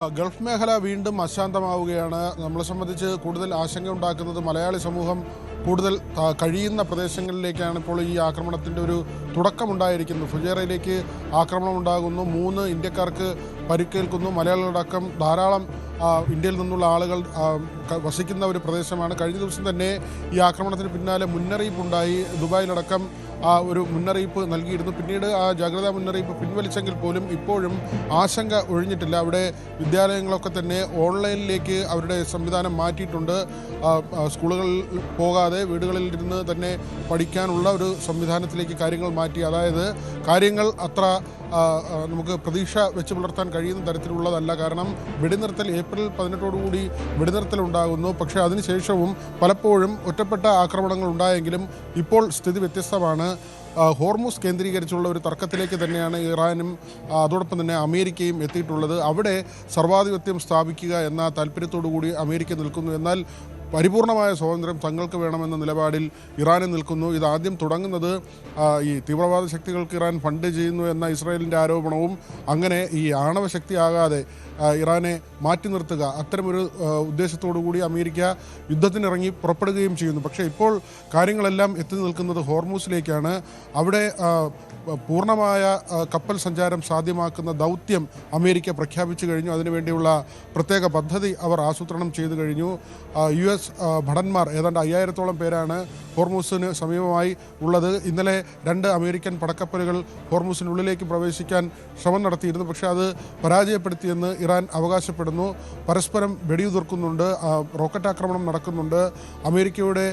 Gulf മേഖല വീണ്ടും അശാന്തമാവുകയാണ്. നമ്മളെ സംബന്ധിച്ച് കൂടുതൽ ആശങ്കയുണ്ടാക്കുന്നത് മലയാളി സമൂഹം കൂടുതൽ കഴിയുന്ന പ്രദേശങ്ങളിലേക്കാണ് ഇപ്പോൾ ഈ ആക്രമണത്തിൻ്റെ ഒരു തുടക്കമുണ്ടായിരിക്കുന്നത്. ഫുജൈറയിലേക്ക് ആക്രമണം ഉണ്ടാകുന്നു, 3 ഇന്ത്യക്കാർക്ക് പരിക്കേൽക്കുന്നു. മലയാളികളടക്കം ധാരാളം ഇന്ത്യയിൽ നിന്നുള്ള ആളുകൾ വസിക്കുന്ന ഒരു പ്രദേശമാണ്. കഴിഞ്ഞ ദിവസം തന്നെ ഈ ആക്രമണത്തിന് പിന്നാലെ മുന്നറിയിപ്പുണ്ടായി. ദുബായിലടക്കം ഒരു മുന്നറിയിപ്പ് നൽകിയിരുന്നു. പിന്നീട് ആ ജാഗ്രതാ മുന്നറിയിപ്പ് പിൻവലിച്ചെങ്കിൽ പോലും ഇപ്പോഴും ആശങ്ക ഒഴിഞ്ഞിട്ടില്ല. അവിടെ വിദ്യാലയങ്ങളൊക്കെ തന്നെ ഓൺലൈനിലേക്ക് അവരുടെ സംവിധാനം മാറ്റിയിട്ടുണ്ട്. സ്കൂളുകളിൽ പോകാതെ വീടുകളിൽ ഇരുന്ന് തന്നെ പഠിക്കാനുള്ള ഒരു സംവിധാനത്തിലേക്ക് കാര്യങ്ങൾ മാറ്റി. അതായത് കാര്യങ്ങൾ അത്ര നമുക്ക് പ്രതീക്ഷ വെച്ച് പുലർത്താൻ കഴിയുന്ന തരത്തിലുള്ളതല്ല. കാരണം വെടിനിർത്തൽ ഏപ്രിൽ 18 വെടിനിർത്തൽ ഉണ്ടാകുന്നു. പക്ഷേ അതിനുശേഷവും പലപ്പോഴും ഒറ്റപ്പെട്ട ആക്രമണങ്ങൾ ഉണ്ടായെങ്കിലും ഇപ്പോൾ സ്ഥിതി വ്യത്യസ്തമാണ്. ഹോർമുസ് കേന്ദ്രീകരിച്ചുള്ള ഒരു തർക്കത്തിലേക്ക് തന്നെയാണ് ഇറാനും അതോടൊപ്പം തന്നെ അമേരിക്കയും എത്തിയിട്ടുള്ളത്. അവിടെ സർവാധിപത്യം സ്ഥാപിക്കുക എന്ന താല്പര്യത്തോടു കൂടി അമേരിക്ക നിൽക്കുന്നു. എന്നാൽ പരിപൂർണമായ സ്വാതന്ത്ര്യം തങ്ങൾക്ക് വേണമെന്ന നിലപാടിൽ ഇറാനും നിൽക്കുന്നു. ഇതാദ്യം തുടങ്ങുന്നത് ഈ തീവ്രവാദ ശക്തികൾക്ക് ഇറാൻ ഫണ്ട് ചെയ്യുന്നു എന്ന ഇസ്രായേലിൻ്റെ ആരോപണവും അങ്ങനെ ഈ ആണവ ശക്തിയാകാതെ ഇറാനെ മാറ്റി നിർത്തുക അത്തരമൊരു ഉദ്ദേശത്തോടു കൂടി അമേരിക്ക യുദ്ധത്തിനിറങ്ങി പുറപ്പെടുകയും ചെയ്യുന്നു. പക്ഷേ ഇപ്പോൾ കാര്യങ്ങളെല്ലാം എത്തി നിൽക്കുന്നത് ഹോർമൂസിലേക്കാണ്. അവിടെ പൂർണ്ണമായ കപ്പൽ സഞ്ചാരം സാധ്യമാക്കുന്ന ദൗത്യം അമേരിക്ക പ്രഖ്യാപിച്ചു കഴിഞ്ഞു. അതിനുവേണ്ടിയുള്ള പ്രത്യേക പദ്ധതി അവർ ആസൂത്രണം ചെയ്തു കഴിഞ്ഞു. US ഭടന്മാർ ഏതാണ്ട് 5000-ഓളം പേരാണ് ഹോർമൂസിന് സമീപമായി ഉള്ളത്. ഇന്നലെ 2 അമേരിക്കൻ പടക്കപ്പലുകൾ ഹോർമൂസിനുള്ളിലേക്ക് പ്രവേശിക്കാൻ ശ്രമം നടത്തിയിരുന്നു. പക്ഷേ അത് പരാജയപ്പെടുത്തിയെന്ന് ഇറാൻ അവകാശപ്പെടുന്നു. പരസ്പരം വെടിയുതിർക്കുന്നുണ്ട്, റോക്കറ്റ് ആക്രമണം നടക്കുന്നുണ്ട്. അമേരിക്കയുടെ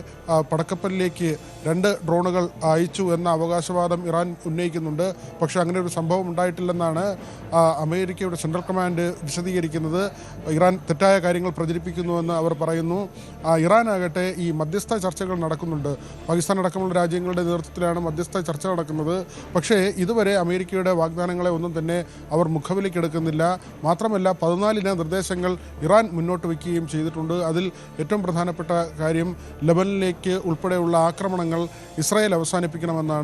പടക്കപ്പലിലേക്ക് 2 ഡ്രോണുകൾ അയച്ചു എന്ന അവകാശവാദം ഇറാൻ ഉന്നയിക്കുന്നുണ്ട്. പക്ഷേ അങ്ങനെ ഒരു സംഭവം ഉണ്ടായിട്ടില്ലെന്നാണ് അമേരിക്കയുടെ സെൻട്രൽ കമാൻഡ് വിശദീകരിക്കുന്നത്. ഇറാൻ തെറ്റായ കാര്യങ്ങൾ പ്രചരിപ്പിക്കുന്നുവെന്ന് അവർ പറയുന്നു. ഇറാനാകട്ടെ ഈ മധ്യസ്ഥ ചർച്ചകൾ നടക്കുന്നുണ്ട്. പാകിസ്ഥാൻ അടക്കമുള്ള രാജ്യങ്ങളുടെ നേതൃത്വത്തിലാണ് മധ്യസ്ഥ ചർച്ച നടക്കുന്നത്. പക്ഷേ ഇതുവരെ അമേരിക്കയുടെ വാഗ്ദാനങ്ങളെ ഒന്നും തന്നെ അവർ മുഖവിലേക്കെടുക്കുന്നില്ല. മാത്രമല്ല 14 നിർദ്ദേശങ്ങൾ ഇറാൻ മുന്നോട്ട് വയ്ക്കുകയും ചെയ്തിട്ടുണ്ട്. അതിൽ ഏറ്റവും പ്രധാനപ്പെട്ട കാര്യം ലെബനനിലേക്ക് ഉൾപ്പെടെയുള്ള ആക്രമണങ്ങൾ ഇസ്രായേൽ അവസാനിപ്പിക്കണമെന്നാണ്.